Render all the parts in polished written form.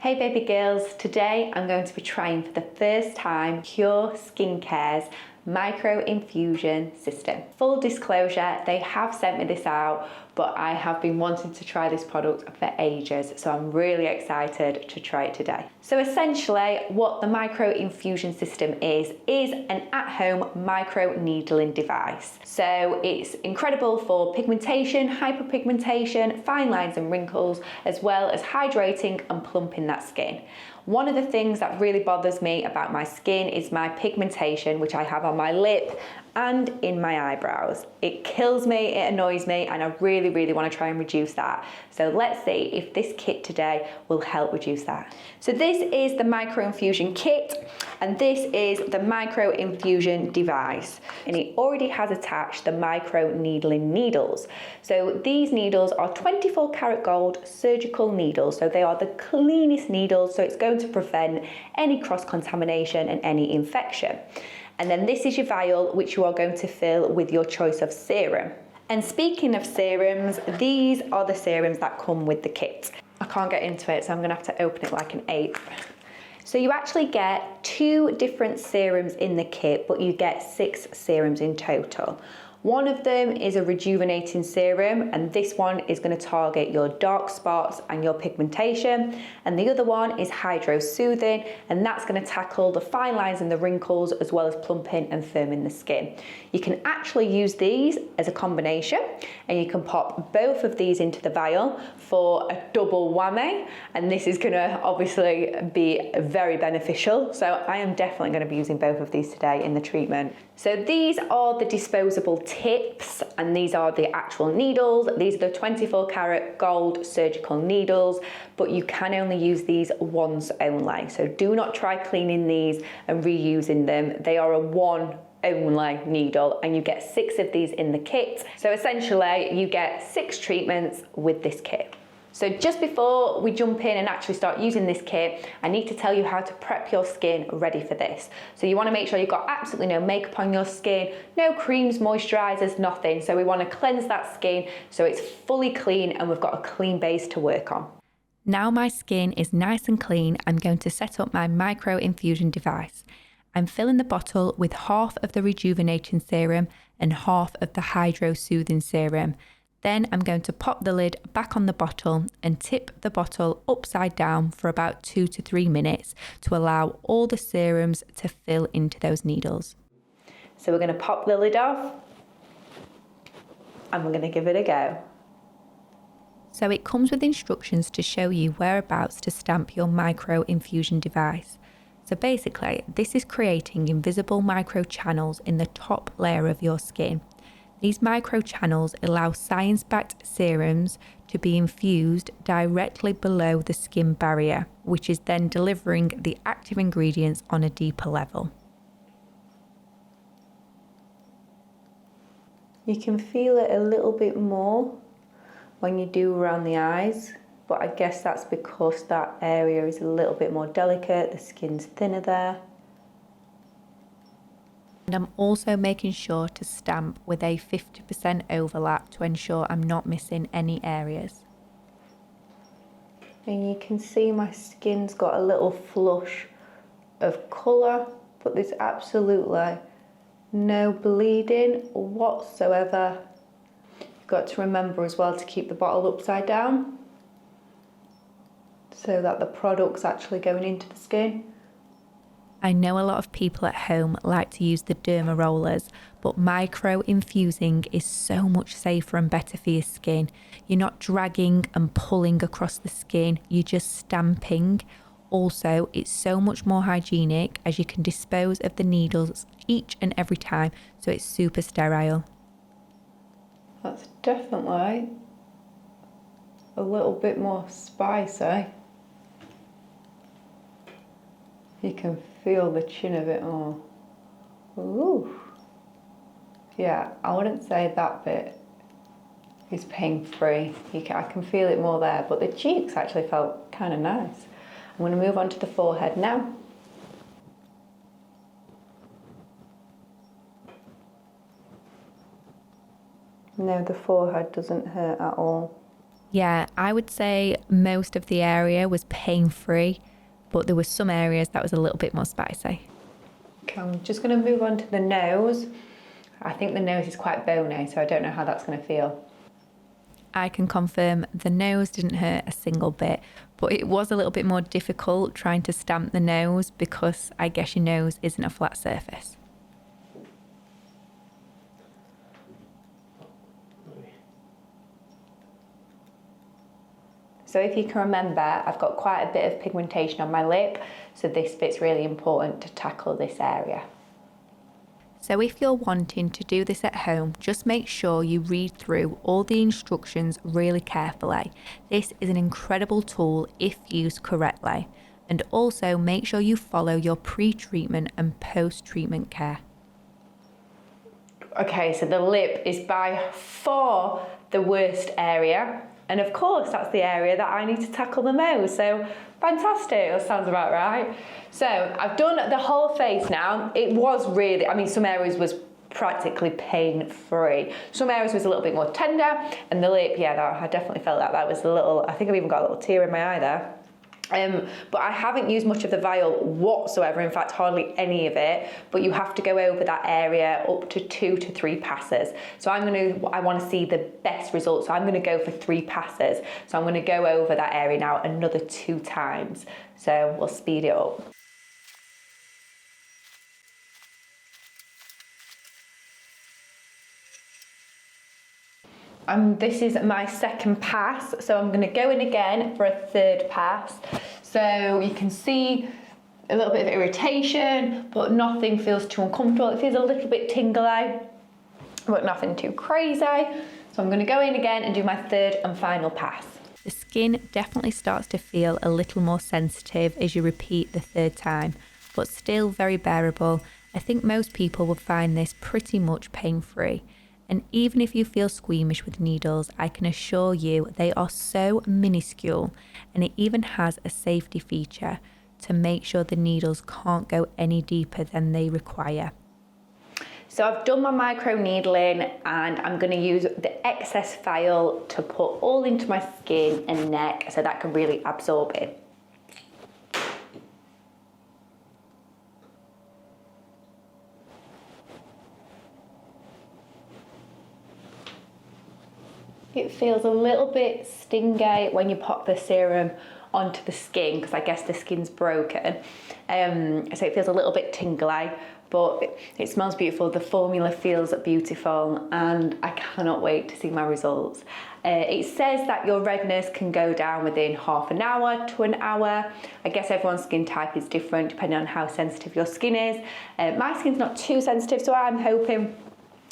Hey baby girls, today I'm going to be trying for the first time Qure Skincare's Micro Infusion System. Full disclosure, they have sent me this out, but I have been wanting to try this product for ages, so I'm really excited to try it today. So essentially, what the Micro Infusion System is an at-home micro needling device. So it's incredible for pigmentation, hyperpigmentation, fine lines and wrinkles, as well as hydrating and plumping that skin. One of the things that really bothers me about my skin is my pigmentation, which I have on my lip and in my eyebrows. It kills me, it annoys me, and I really want to try and reduce that. So let's see if this kit today will help reduce that. So this is the Micro Infusion kit, and this is the Micro Infusion device. And it already has attached the micro needling needles. So these needles are 24 karat gold surgical needles. So they are the cleanest needles, so it's going to prevent any cross-contamination and any infection. And then this is your vial, which you are going to fill with your choice of serum. And speaking of serums, these are the serums that come with the kit. I can't get into it, so I'm gonna have to open it like an ape. So you actually get 2 different serums in the kit, but you get 6 serums in total. One of them is a rejuvenating serum, and this one is going to target your dark spots and your pigmentation. And the other one is hydro soothing, and that's going to tackle the fine lines and the wrinkles, as well as plumping and firming the skin. You can actually use these as a combination, and you can pop both of these into the vial for a double whammy. And this is going to obviously be very beneficial. So I am definitely going to be using both of these today in the treatment. So these are the disposable tips, and these are the actual needles. These are the 24 karat gold surgical needles, but you can only use these once only. So do not try cleaning these and reusing them. They are a one only needle, and you get 6 of these in the kit. So essentially you get 6 treatments with this kit. So just before we jump in and actually start using this kit, I need to tell you how to prep your skin ready for this. So you want to make sure you've got absolutely no makeup on your skin, no creams, moisturizers, nothing. So we want to cleanse that skin so it's fully clean and we've got a clean base to work on. Now my skin is nice and clean, I'm going to set up my micro infusion device. I'm filling the bottle with half of the rejuvenating serum and half of the hydro soothing serum. Then I'm going to pop the lid back on the bottle and tip the bottle upside down for about 2 to 3 minutes to allow all the serums to fill into those needles. So we're going to pop the lid off and we're going to give it a go. So it comes with instructions to show you whereabouts to stamp your micro infusion device. So basically, this is creating invisible micro channels in the top layer of your skin. These micro channels allow science-backed serums to be infused directly below the skin barrier, which is then delivering the active ingredients on a deeper level. You can feel it a little bit more when you do around the eyes, but I guess that's because that area is a little bit more delicate, the skin's thinner there. And I'm also making sure to stamp with a 50% overlap to ensure I'm not missing any areas. And you can see my skin's got a little flush of colour, but there's absolutely no bleeding whatsoever. You've got to remember as well to keep the bottle upside down so that the product's actually going into the skin. I know a lot of people at home like to use the derma rollers, but micro infusing is so much safer and better for your skin. You're not dragging and pulling across the skin, you're just stamping. Also, it's so much more hygienic as you can dispose of the needles each and every time, so it's super sterile. That's definitely a little bit more spicy. You can feel the chin of it all. Ooh. Yeah, I wouldn't say that bit is pain-free. I can feel it more there, but the cheeks actually felt kind of nice. I'm going to move on to the forehead now. No, the forehead doesn't hurt at all. Yeah, I would say most of the area was pain-free, but there were some areas that was a little bit more spicy. Okay, I'm just going to move on to the nose. I think the nose is quite bony, so I don't know how that's going to feel. I can confirm the nose didn't hurt a single bit, but it was a little bit more difficult trying to stamp the nose because I guess your nose isn't a flat surface. So if you can remember, I've got quite a bit of pigmentation on my lip, so this bit's really important to tackle this area. So if you're wanting to do this at home, just make sure you read through all the instructions really carefully. This is an incredible tool if used correctly. And also make sure you follow your pre-treatment and post-treatment care. Okay, so the lip is by far the worst area. And of course, that's the area that I need to tackle the most. So fantastic, that sounds about right. So I've done the whole face now. It was really, I mean, some areas was practically pain-free. Some areas was a little bit more tender, and the lip, yeah, I definitely felt that. That was a little, I think I've even got a little tear in my eye there. But I haven't used much of the vial whatsoever, in fact hardly any of it, but you have to go over that area up to 2 to 3 passes. So I want to see the best results, so I'm going to go for 3 passes. So I'm going to go over that area now another 2 times, so we'll speed it up. This is my second pass, so I'm going to go in again for a third pass. So you can see a little bit of irritation, but nothing feels too uncomfortable. It feels a little bit tingly, but nothing too crazy. So I'm going to go in again and do my third and final pass. The skin definitely starts to feel a little more sensitive as you repeat the third time, but still very bearable. I think most people would find this pretty much pain-free. And even if you feel squeamish with needles, I can assure you they are so minuscule, and it even has a safety feature to make sure the needles can't go any deeper than they require. So I've done my micro needling, and I'm going to use the excess file to put all into my skin and neck so that can really absorb it. It feels a little bit stingy when you pop the serum onto the skin, because I guess the skin's broken. So it feels a little bit tingly, but it smells beautiful. The formula feels beautiful, and I cannot wait to see my results. It says that your redness can go down within half an hour to an hour. I guess everyone's skin type is different depending on how sensitive your skin is. My skin's not too sensitive, so I'm hoping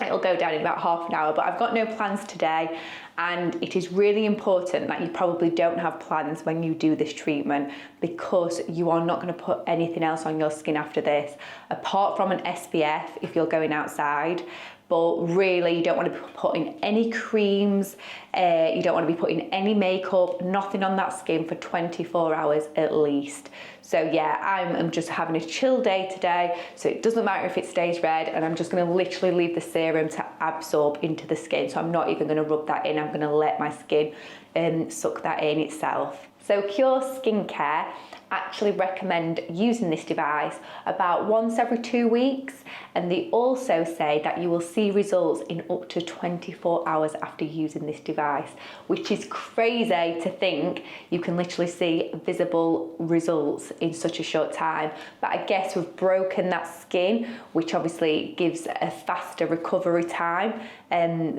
it'll go down in about half an hour, but I've got no plans today, and it is really important that you probably don't have plans when you do this treatment, because you are not going to put anything else on your skin after this, apart from an SPF if you're going outside. But really, you don't want to be putting any creams, you don't want to be putting any makeup, nothing on that skin for 24 hours at least. So yeah, I'm just having a chill day today, so it doesn't matter if it stays red, and I'm just going to literally leave the serum to absorb into the skin. So I'm not even going to rub that in, I'm going to let my skin suck that in itself. So Qure Skincare actually recommend using this device about once every 2 weeks, and they also say that you will see results in up to 24 hours after using this device, which is crazy to think you can literally see visible results in such a short time. But I guess we've broken that skin, which obviously gives a faster recovery time.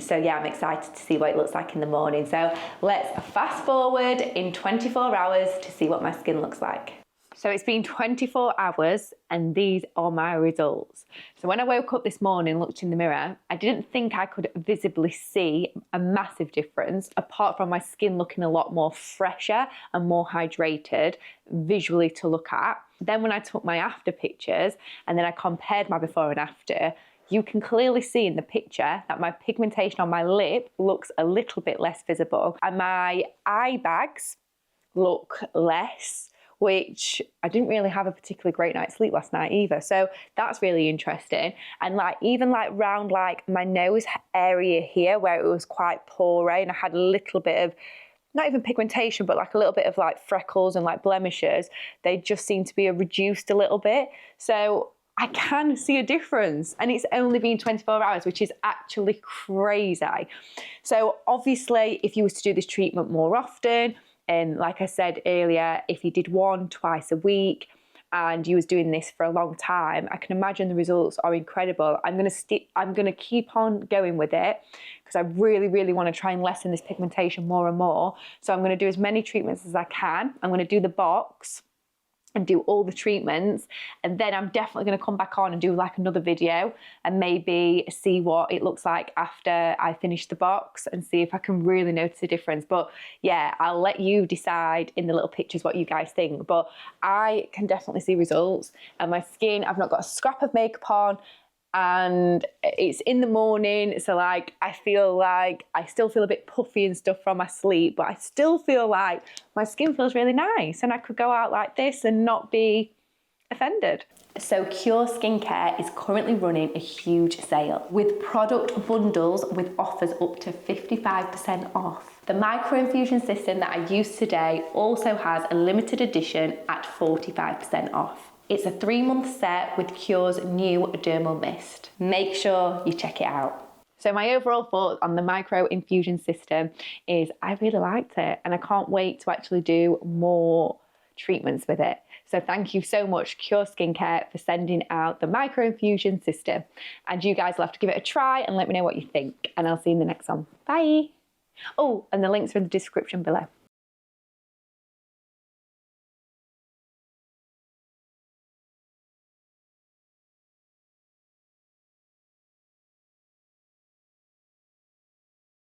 So yeah, I'm excited to see what it looks like in the morning. So let's fast forward in 24 hours to see what my skin looks like. So it's been 24 hours and these are my results. So when I woke up this morning, looked in the mirror, I didn't think I could visibly see a massive difference, apart from my skin looking a lot more fresher and more hydrated visually to look at. Then when I took my after pictures and then I compared my before and after, you can clearly see in the picture that my pigmentation on my lip looks a little bit less visible, and my eye bags look less, which I didn't really have a particularly great night's sleep last night either. So that's really interesting. And like even like round like my nose area here where it was quite porous and I had a little bit of not even pigmentation, but like a little bit of like freckles and like blemishes, they just seem to be reduced a little bit. So I can see a difference, and it's only been 24 hours, which is actually crazy. So obviously, if you was to do this treatment more often, and like I said earlier, if you did 1 twice a week, and you was doing this for a long time, I can imagine the results are incredible. I'm gonna keep on going with it because I really, really want to try and lessen this pigmentation more and more. So I'm gonna do as many treatments as I can. I'm gonna do the box and do all the treatments, and then I'm definitely going to come back on and do like another video and maybe see what it looks like after I finish the box and see if I can really notice a difference. But yeah, I'll let you decide in the little pictures what you guys think, but I can definitely see results. And my skin, I've not got a scrap of makeup on, and it's in the morning, so like I feel like I still feel a bit puffy and stuff from my sleep, but I still feel like my skin feels really nice, and I could go out like this and not be offended. So Qure Skincare is currently running a huge sale with product bundles with offers up to 55% off. The Micro Infusion System that I use today also has a limited edition at 45% off. It's a 3-month set with Qure's new dermal mist. Make sure you check it out. So my overall thoughts on the Micro Infusion System is I really liked it, and I can't wait to actually do more treatments with it. So thank you so much, Qure Skincare, for sending out the Micro Infusion System. And you guys will have to give it a try and let me know what you think. And I'll see you in the next one. Bye. Oh, and the links are in the description below.